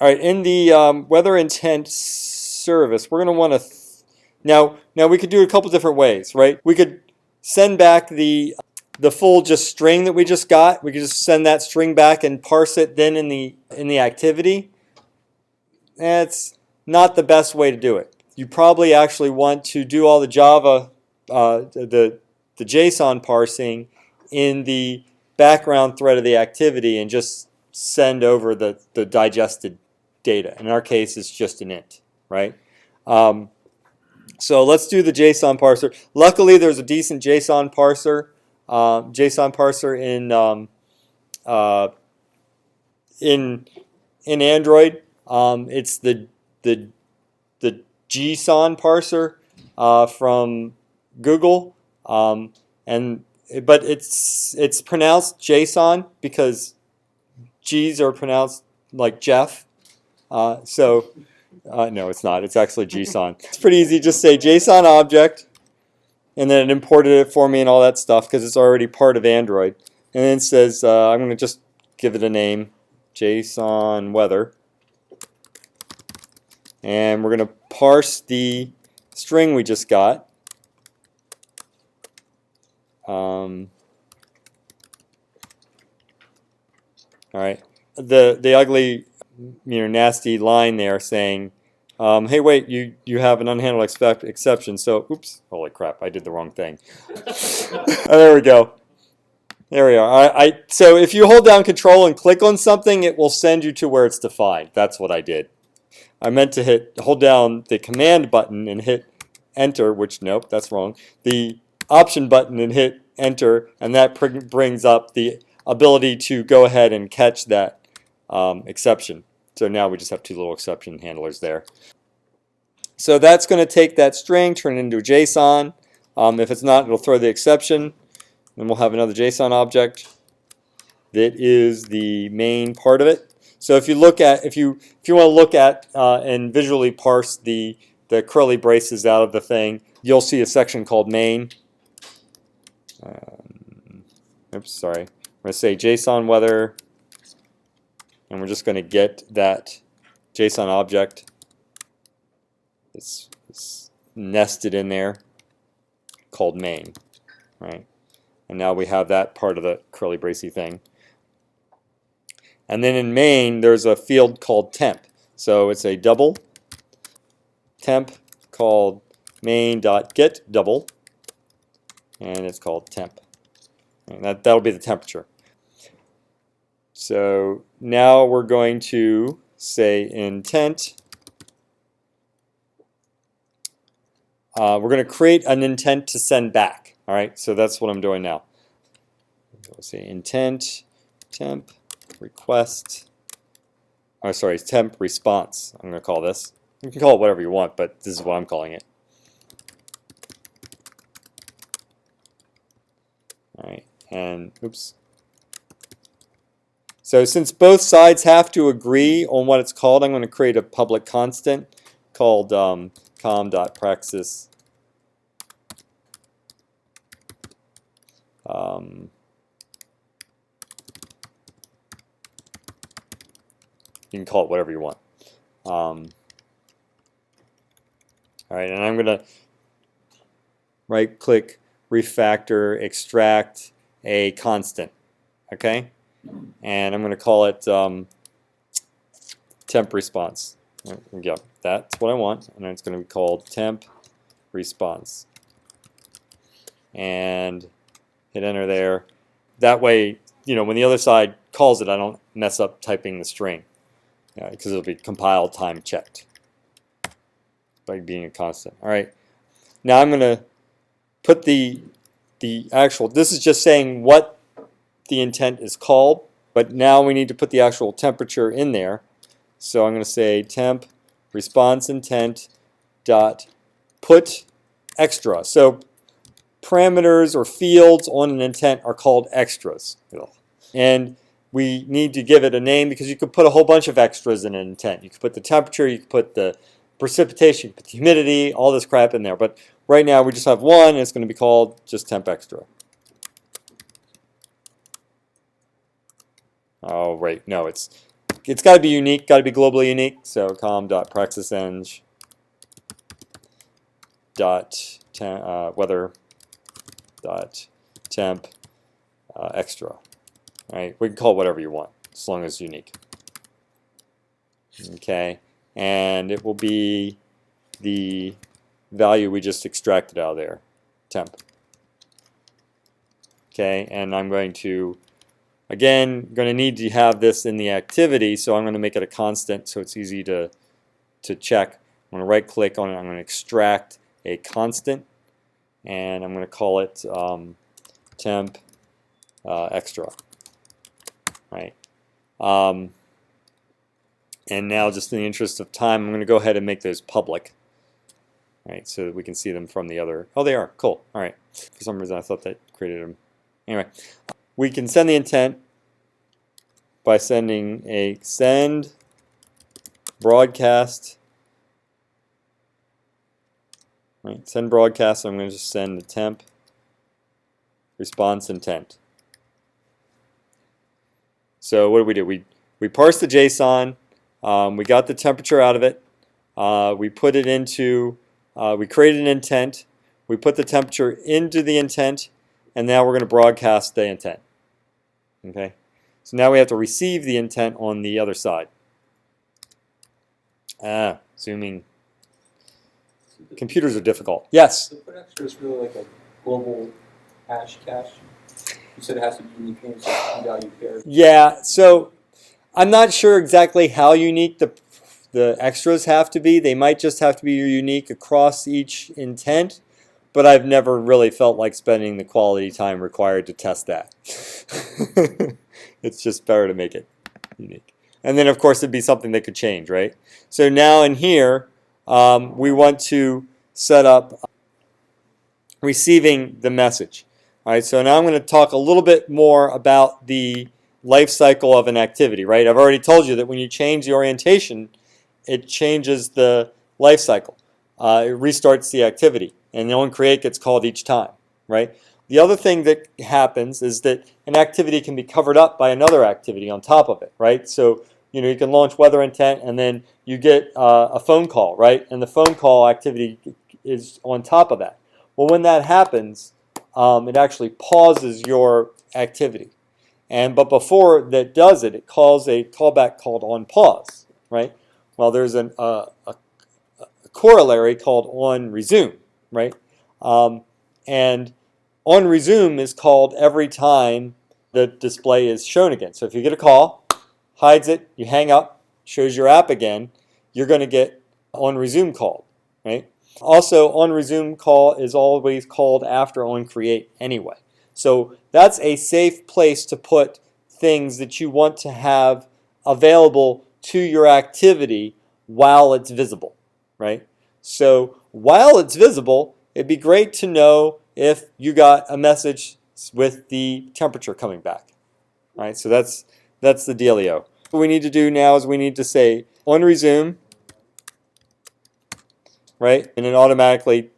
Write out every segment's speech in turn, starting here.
All right, in the weather intent service, we're going to want to now we could do it a couple different ways, right? We could send back the full just string that we just got. We could just send that string back and parse it then in the activity. That's not the best way to do it. You probably actually want to do all the Java, the JSON parsing in the background thread of the activity and just send over the digested data. In our case, it's just an int, right? So let's do the JSON parser. Luckily, there's a decent JSON parser in Android. It's the JSON parser from Google, but it's pronounced JSON because G's are pronounced like Jeff. No, it's not. It's actually JSON. It's pretty easy. Just say JSON object, and then it imported it for me and all that stuff because it's already part of Android. And then it says I'm going to just give it a name, JSON weather. And we're going to parse the string we just got. All right. The ugly, nasty line there saying, hey, wait, you have an unhandled exception. So, oops, holy crap, I did the wrong thing. There we go. There we are. So if you hold down Control and click on something, it will send you to where it's defined. That's what I did. I meant to hold down the Command button and hit Enter, which, nope, that's wrong. The Option button and hit Enter, and that brings up the ability to go ahead and catch that exception. So now we just have two little exception handlers there. So that's going to take that string, turn it into a JSON. If it's not, it'll throw the exception. Then we'll have another JSON object that is the main part of it. So if you look at, if you want to look at and visually parse the curly braces out of the thing, you'll see a section called main. Oops, sorry. I'm going to say JSON weather, and we're just going to get that JSON object. It's nested in there called main, right? And now we have that part of the curly bracy thing. And then in main, there's a field called temp. So it's a double temp called main.getDouble, and it's called temp. And that'll be the temperature. So now we're going to say intent. We're going to create an intent to send back. All right, so that's what I'm doing now. So we'll say intent temp request. Oh, sorry, temp response. I'm going to call this. You can call it whatever you want, but this is what I'm calling it. All right, and oops. So since both sides have to agree on what it's called, I'm going to create a public constant called com.praxis. You can call it whatever you want. All right, and I'm going to right-click, refactor, extract a constant. Okay, and I'm going to call it temp response. Yep, that's what I want, and it's going to be called temp response. And hit enter there. That way, when the other side calls it, I don't mess up typing the string, because it'll be compiled time checked by being a constant. All right, now I'm going to put the actual. This is just saying what the intent is called, but now we need to put the actual temperature in there. So I'm going to say temp response intent dot put extra. So parameters or fields on an intent are called extras. And we need to give it a name because you could put a whole bunch of extras in an intent. You could put the temperature, you could put the precipitation, you could put the humidity, all this crap in there. But right now we just have one, and it's going to be called just temp extra. Oh, right. No, it's it's got to be unique, got to be globally unique. So com.praxiseng dot weather dot temp extra. Right? We can call it whatever you want, as long as it's unique. Okay, and it will be the value we just extracted out of there, temp. Okay, and I'm going to, again, going to need to have this in the activity, so I'm going to make it a constant so it's easy to check. I'm going to right click on it, I'm going to extract a constant, and I'm going to call it temp extra. Right. And now, just in the interest of time, I'm going to go ahead and make those public. Right, so that we can see them from the other. Oh, they are. Cool. All right. For some reason, I thought that created them. Anyway, we can send the intent by sending a send broadcast. Right, send broadcast. So I'm going to just send the temp response intent. So what do? We parsed the JSON. We got the temperature out of it. We put it into. We created an intent. We put the temperature into the intent, and now we're going to broadcast the intent. Okay. So now we have to receive the intent on the other side. Zooming. Computers are difficult. Yes? The put extra is really like a global hash cache. You said it has to be unique names, so value pair. Yeah, so I'm not sure exactly how unique the extras have to be. They might just have to be unique across each intent, but I've never really felt like spending the quality time required to test that. It's just better to make it unique. And then, of course, it'd be something that could change, right? So now in here, we want to set up receiving the message. All right, so now I'm going to talk a little bit more about the life cycle of an activity, right? I've already told you that when you change the orientation, it changes the life cycle. It restarts the activity, and the onCreate gets called each time, right? The other thing that happens is that an activity can be covered up by another activity on top of it, right? So you can launch weather intent, and then you get a phone call, right? And the phone call activity is on top of that. Well, when that happens, it actually pauses your activity. But before that does it, it calls a callback called onPause, right? Well, there's a corollary called onResume, right? And onResume is called every time the display is shown again. So if you get a call, hides it, you hang up, shows your app again, you're going to get onResume called, right? Also, onResume call is always called after onCreate anyway. So that's a safe place to put things that you want to have available to your activity while it's visible, right? So while it's visible, it'd be great to know if you got a message with the temperature coming back, right? So that's the dealio. What we need to do now is we need to say onResume, right? And it automatically,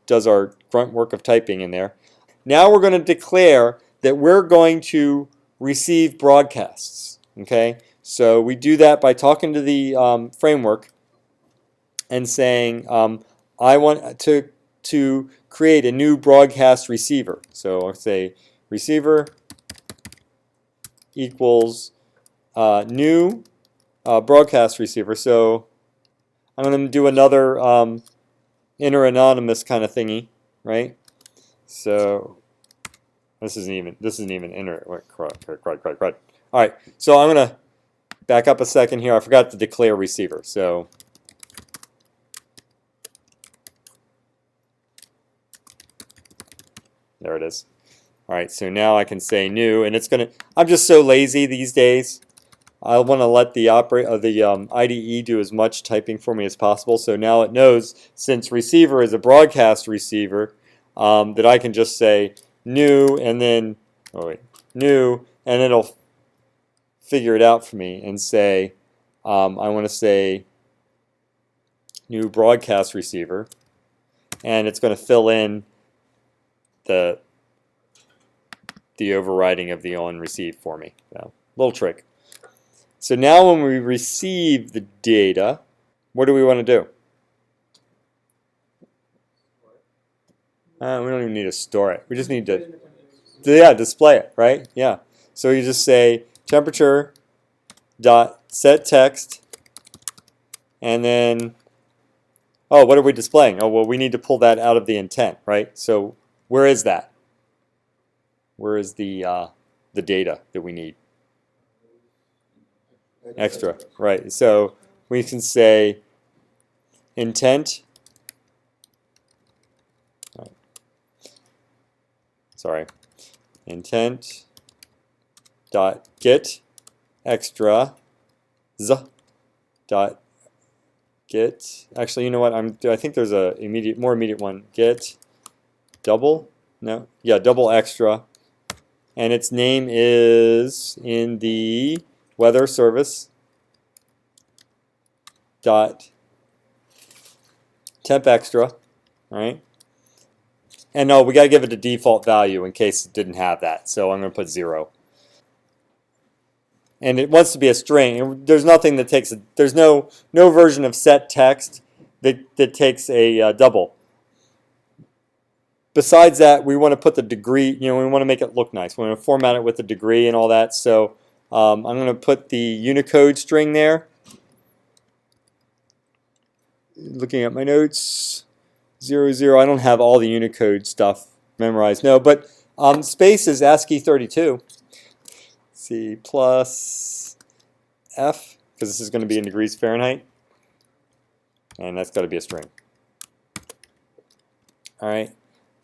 does our grunt work of typing in there. Now we're going to declare that we're going to receive broadcasts. Okay, so we do that by talking to the framework and saying, I want to create a new broadcast receiver. So I'll say receiver equals new broadcast receiver. So I'm going to do another inner anonymous kind of thingy, right? So this isn't even inner. Wait, crud. All right, so I'm going to back up a second here. I forgot to declare receiver. So there it is. All right, so now I can say new, and it's going to. I'm just so lazy these days. I want to let the IDE do as much typing for me as possible. So now it knows, since receiver is a broadcast receiver, that I can just say new, and then new, and it'll figure it out for me and say I want to say new broadcast receiver, and it's going to fill in the overriding of the on receive for me. So, little trick. So now when we receive the data, what do we want to do? We don't even need to store it. We just need to, yeah, display it, right? Yeah. So you just say temperature dot set text, and then, oh, what are we displaying? Oh, well, we need to pull that out of the intent, right? So where is that? Where is the data that we need? Extra, right? So we can say intent. Sorry, intent dot get extra z dot get. Actually, you know what? I think there's a more immediate one. Get double. No, yeah, double extra, and its name is in the weather service dot temp extra, right? And no, we got to give it a default value in case it didn't have that. So I'm going to put 0. And it wants to be a string. There's nothing that takes there's no version of set text that takes a double. Besides that, we want to put the degree, we want to make it look nice. We want to format it with the degree and all that. So I'm going to put the Unicode string there. Looking at my notes, 0, 0. I don't have all the Unicode stuff memorized. No, but space is ASCII 32. C plus F, because this is going to be in degrees Fahrenheit. And that's got to be a string. All right.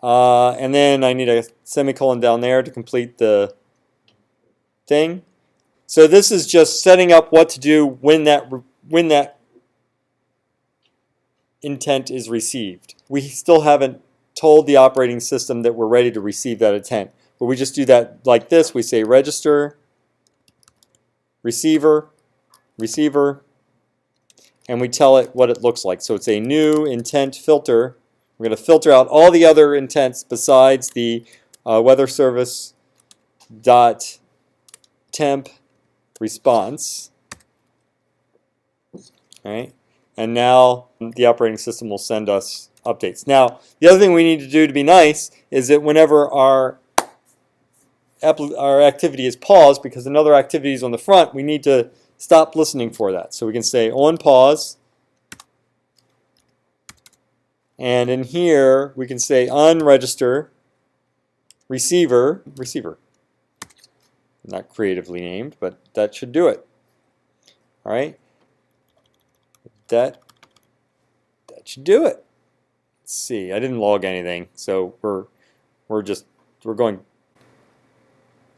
And then I need a semicolon down there to complete the thing. So this is just setting up what to do when that intent is received. We still haven't told the operating system that we're ready to receive that intent, but we just do that like this. We say register, receiver, receiver, and we tell it what it looks like. So it's a new intent filter. We're going to filter out all the other intents besides the weather service dot temp response. All right. And now the operating system will send us updates. Now, the other thing we need to do to be nice is that whenever our activity is paused because another activity is on the front, we need to stop listening for that. So we can say on pause. And in here, we can say unregister receiver. Not creatively named, but that should do it. All right. That should do it. Let's see. I didn't log anything, so we're going.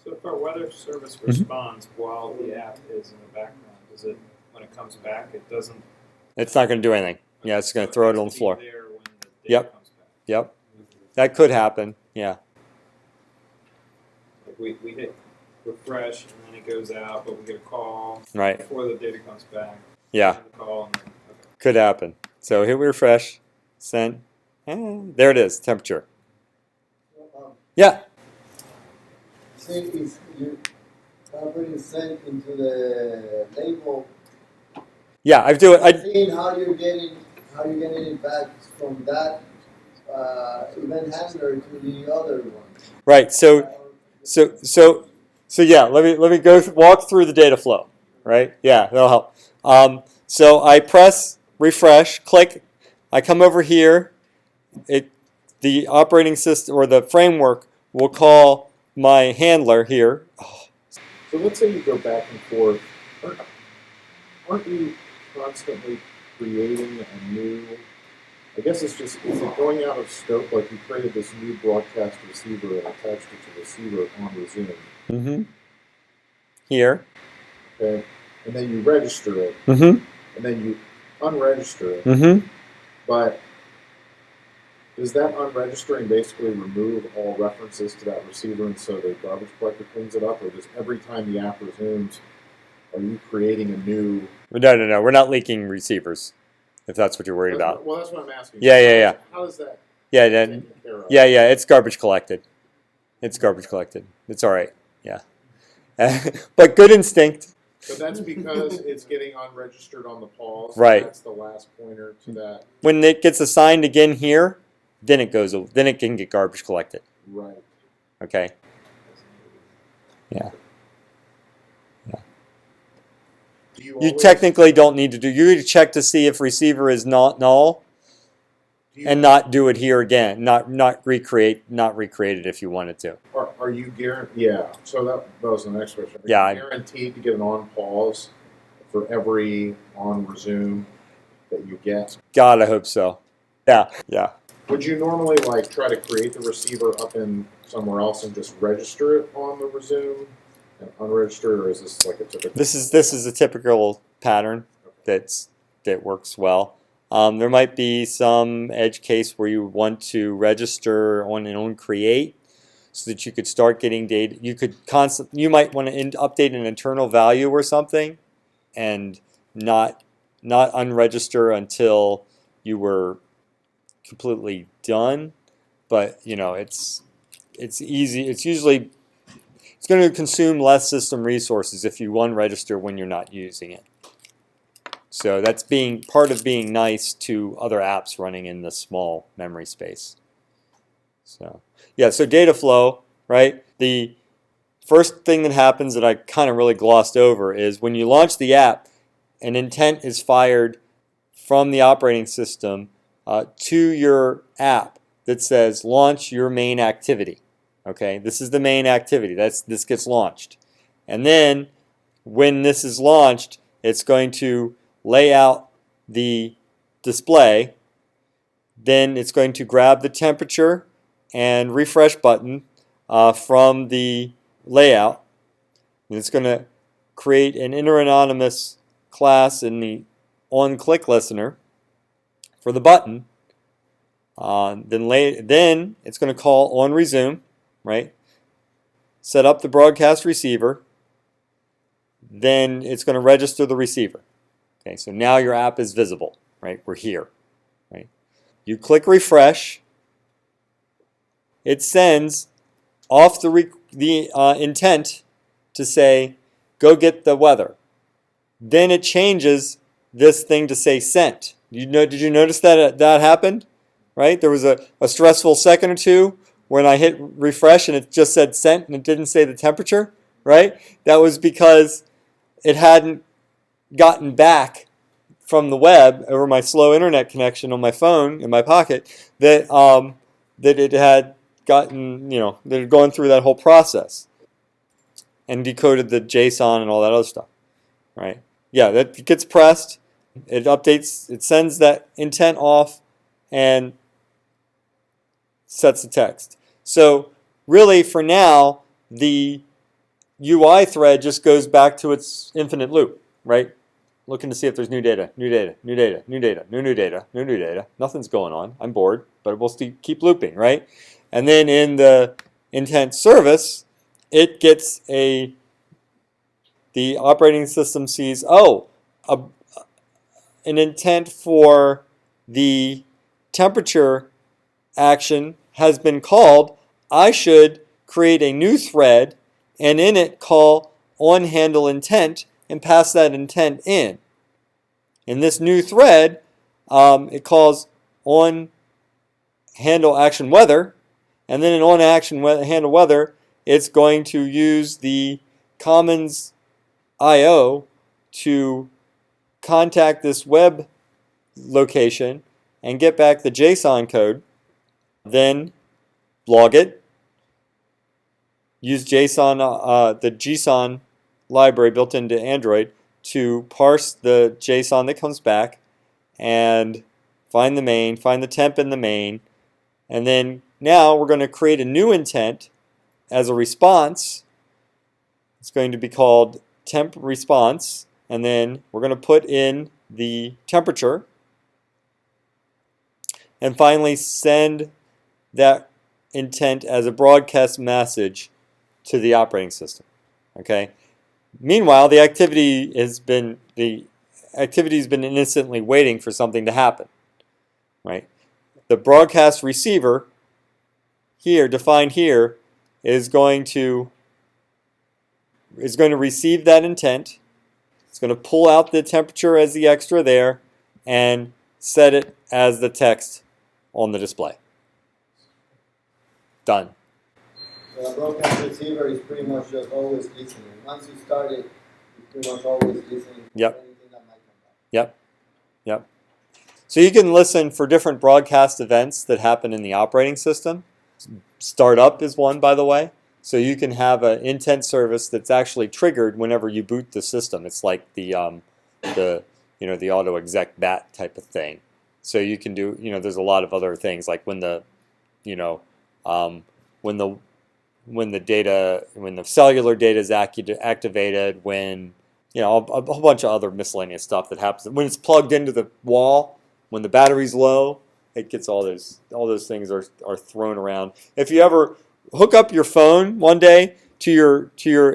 So if our weather service responds while the app is in the background, does it, when it comes back, it doesn't? It's not going to do anything. Yeah, it's going to throw it on the floor. There when the data Yep. comes back. Yep. That could happen. Yeah. Like we hit refresh and then it goes out, but we get a call Right. before the data comes back. Yeah. Send a call and then, okay. Could happen. So here we refresh. Send. And there it is. Temperature. Yeah. Say if you operating sent into the label, Yeah. I do it. seeing how you're getting it back from that event handler to the other one. Right. So yeah. Let me walk through the data flow. Right. Yeah. That'll help. So I press refresh. Click. I come over here. The operating system or the framework will call my handler here. So let's say you go back and forth. Aren't you constantly creating a new? I guess it's just is it going out of scope? Like you created this new broadcast receiver and attached it to the receiver on resume. Mm-hmm. Here. Okay, and then you register it, Mm-hmm. and then you unregister it. Mm-hmm. But does that unregistering basically remove all references to that receiver, and so the garbage collector cleans it up, or does every time the app resumes, are you creating a new? No. We're not leaking receivers, if that's what you're worried about. Well, that's what I'm asking. Yeah. How is that Yeah. taken care of? Yeah. It's garbage collected. It's garbage collected. It's all right. Yeah. But good instinct. So that's because it's getting unregistered on the pause. Right. That's the last pointer to that. When it gets assigned again here, then it goes. Then it can get garbage collected. Right. Okay. Yeah. Do You always- technically don't need to do. You need to check to see if receiver is not null, do you- and not do it here again. Not recreate it if you wanted to. Are you guaranteed? Yeah. So that was the next question. Are Yeah, you guaranteed to get an on pause for every on resume that you get? God, I hope so. Yeah. Yeah. Would you normally like try to create the receiver up in somewhere else and just register it on the resume and unregister, or is this like a typical? This is a typical pattern that works well. There might be some edge case where you want to register on create, so that you could start getting data. You might want to update an internal value or something, and not unregister until you were completely done. But it's easy. It's going to consume less system resources if you unregister when you're not using it. So that's part of being nice to other apps running in the small memory space. So yeah, so data flow, right? The first thing that happens that I kind of really glossed over is when you launch the app, an intent is fired from the operating system to your app that says launch your main activity. Okay, this is the main activity. This gets launched. And then when this is launched, it's going to lay out the display. Then it's going to grab the temperature and refresh button from the layout. And it's going to create an interanonymous class in the on-click listener for the button. Then it's going to call on resume, right? Set up the broadcast receiver. Then it's going to register the receiver. Okay, so now your app is visible, right? We're here, right? You click refresh. It sends off the intent to say, go get the weather. Then it changes this thing to say sent. Did you notice that happened? Right? There was a stressful second or two when I hit refresh and it just said sent and it didn't say the temperature, right? That was because it hadn't gotten back from the web over my slow internet connection on my phone in my pocket that it had gotten, that it had gone through that whole process and decoded the JSON and all that other stuff, right? Yeah, that gets pressed, it updates, it sends that intent off and sets the text. So really for now, the UI thread just goes back to its infinite loop, right? Looking to see if there's new data, new data, new data, new data, new data, new data. Nothing's going on. I'm bored, but we'll keep looping, right? And then in the intent service, it gets the operating system sees, an intent for the temperature action has been called. I should create a new thread and in it call on handle intent and pass that intent in. In this new thread, it calls on handle action weather, and then in on action handle weather, it's going to use the commons IO to contact this web location and get back the JSON code, then log it, use JSON, the JSON library built into Android to parse the JSON that comes back and find the temp in the main, and then now we're going to create a new intent as a response. It's going to be called temp response, and then we're going to put in the temperature and finally send that intent as a broadcast message to the operating system. Okay. Meanwhile, the activity has been innocently waiting for something to happen. Right. The broadcast receiver here, defined here, is going to receive that intent It's going to pull out the temperature as the extra there and set it as the text on the display. Done. The broadcast receiver is pretty much just always listening. Once you start it, it's pretty much always listening for Yep. anything that might come back. Yep. Yep. So you can listen for different broadcast events that happen in the operating system. Startup is one, by the way. So you can have an intent service that's actually triggered whenever you boot the system. It's like the auto exec bat type of thing. So you can do, there's a lot of other things like when the cellular data is activated, when a whole bunch of other miscellaneous stuff that happens when it's plugged into the wall, when the battery's low, it gets all those things are thrown around. If you ever hook up your phone one day to your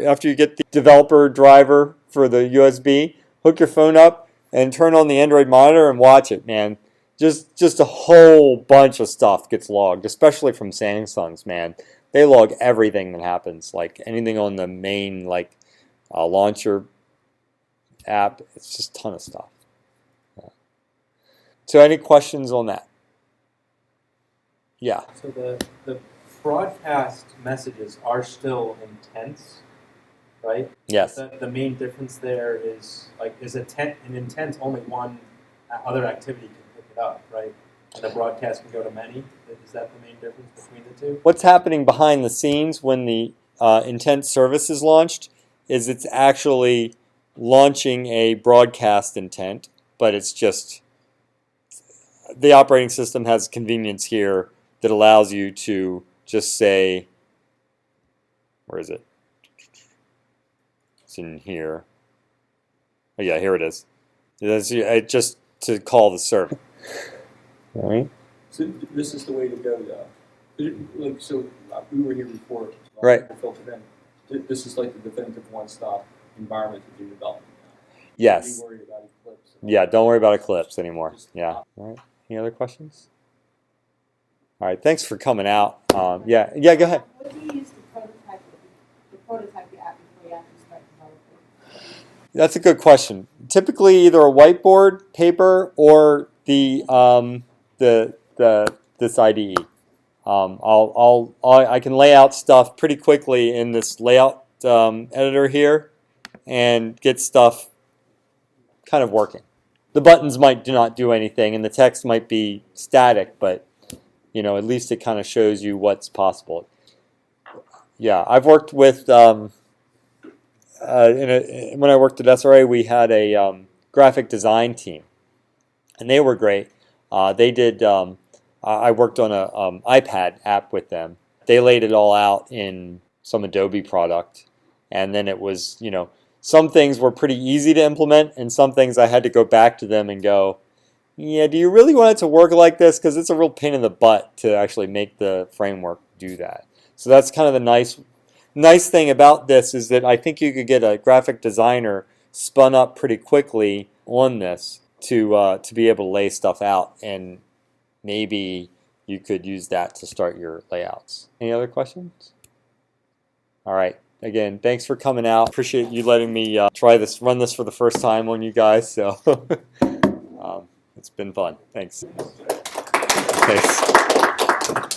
after you get the developer driver for the USB, hook your phone up and turn on the Android monitor and watch it, man. Just a whole bunch of stuff gets logged, especially from Samsung's, man. They log everything that happens, like anything on the main launcher app. It's just a ton of stuff. Yeah. So any questions on that? Yeah. So the broadcast messages are still intents, right? Yes. The main difference there is an intent only one other activity can pick it up, right? And the broadcast can go to many. Is that the main difference between the two? What's happening behind the scenes when the intent service is launched is it's actually launching a broadcast intent, but it's just the operating system has convenience here that allows you to just say, where is it? It's in here. Oh yeah, here it is. It's just to call the server. All right. So this is the way to go, though. We were here before. Right. Filtered in. This is like the definitive one-stop environment to do development. Yes. Don't worry about Eclipse. Yeah, don't worry about Eclipse anymore. Yeah. All right. Any other questions? All right. Thanks for coming out. Yeah, go ahead. What do you use to prototype the app before you actually start developing? That's a good question. Typically, either a whiteboard, paper, or this IDE. I can lay out stuff pretty quickly in this layout editor here, and get stuff kind of working. The buttons might not do anything, and the text might be static, but at least it kind of shows you what's possible. Yeah, I've worked with when I worked at SRA, we had a graphic design team, and they were great. They did. I worked on an iPad app with them. They laid it all out in some Adobe product, and then it was, some things were pretty easy to implement, and some things I had to go back to them and go, yeah, do you really want it to work like this? Because it's a real pain in the butt to actually make the framework do that. So that's kind of the nice thing about this is that I think you could get a graphic designer spun up pretty quickly on this to be able to lay stuff out, and maybe you could use that to start your layouts. Any other questions? All right. Again, thanks for coming out. Appreciate you letting me run this for the first time on you guys. So it's been fun. Thanks. Thanks.